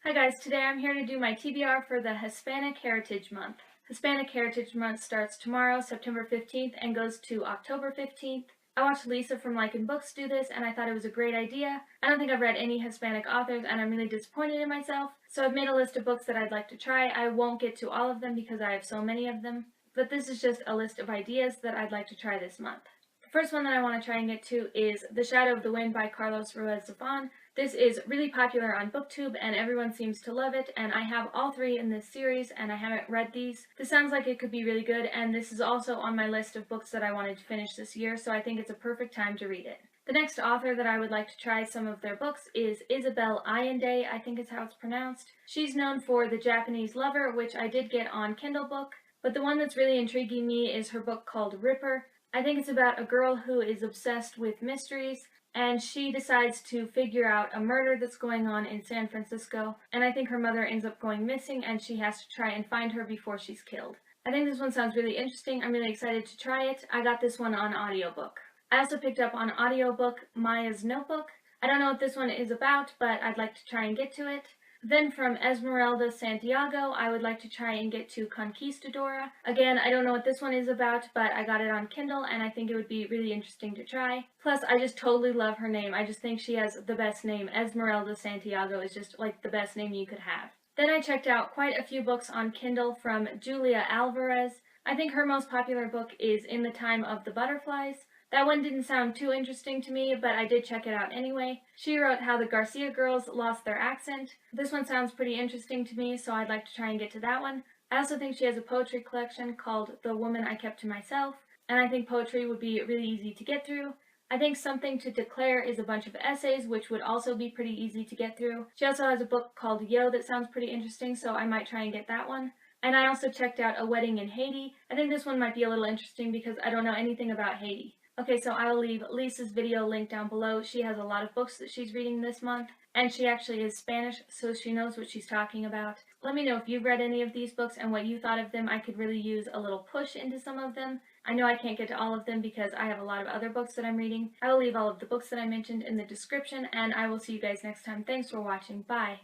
Hi guys, today I'm here to do my TBR for the Hispanic Heritage Month. Hispanic Heritage Month starts tomorrow, September 15th, and goes to October 15th. I watched Lisa from Liking Books do this, and I thought it was a great idea. I don't think I've read any Hispanic authors, and I'm really disappointed in myself. So I've made a list of books that I'd like to try. I won't get to all of them because I have so many of them, but this is just a list of ideas that I'd like to try this month. The first one that I want to try and get to is The Shadow of the Wind by Carlos Ruiz Zafón. This is really popular on BookTube and everyone seems to love it, and I have all three in this series and I haven't read these. This sounds like it could be really good, and this is also on my list of books that I wanted to finish this year, so I think it's a perfect time to read it. The next author that I would like to try some of their books is Isabel Allende, I think is how it's pronounced. She's known for The Japanese Lover, which I did get on Kindle book, but the one that's really intriguing me is her book called Ripper. I think it's about a girl who is obsessed with mysteries, and she decides to figure out a murder that's going on in San Francisco, and I think her mother ends up going missing and she has to try and find her before she's killed. I think this one sounds really interesting. I'm really excited to try it. I got this one on audiobook. I also picked up on audiobook Maya's Notebook. I don't know what this one is about, but I'd like to try and get to it. Then from Esmeralda, Santiago, I would like to try and get to Conquistadora. Again, I don't know what this one is about, but I got it on Kindle and I think it would be really interesting to try. Plus, I just totally love her name. I just think she has the best name. Esmeralda Santiago is just like the best name you could have. Then I checked out quite a few books on Kindle from Julia Alvarez. I think her most popular book is In the Time of the Butterflies. That one didn't sound too interesting to me, but I did check it out anyway. She wrote How the Garcia Girls Lost Their Accent. This one sounds pretty interesting to me, so I'd like to try and get to that one. I also think she has a poetry collection called The Woman I Kept to Myself, and I think poetry would be really easy to get through. I think Something to Declare is a bunch of essays, which would also be pretty easy to get through. She also has a book called Yo that sounds pretty interesting, so I might try and get that one. And I also checked out A Wedding in Haiti. I think this one might be a little interesting because I don't know anything about Haiti. Okay, so I will leave Lisa's video linked down below. She has a lot of books that she's reading this month, and she actually is Spanish, so she knows what she's talking about. Let me know if you've read any of these books and what you thought of them. I could really use a little push into some of them. I know I can't get to all of them because I have a lot of other books that I'm reading. I will leave all of the books that I mentioned in the description, and I will see you guys next time. Thanks for watching. Bye!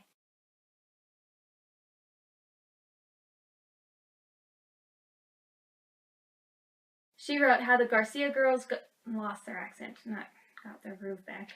She wrote How the Garcia Girls lost their accent, not got their groove back.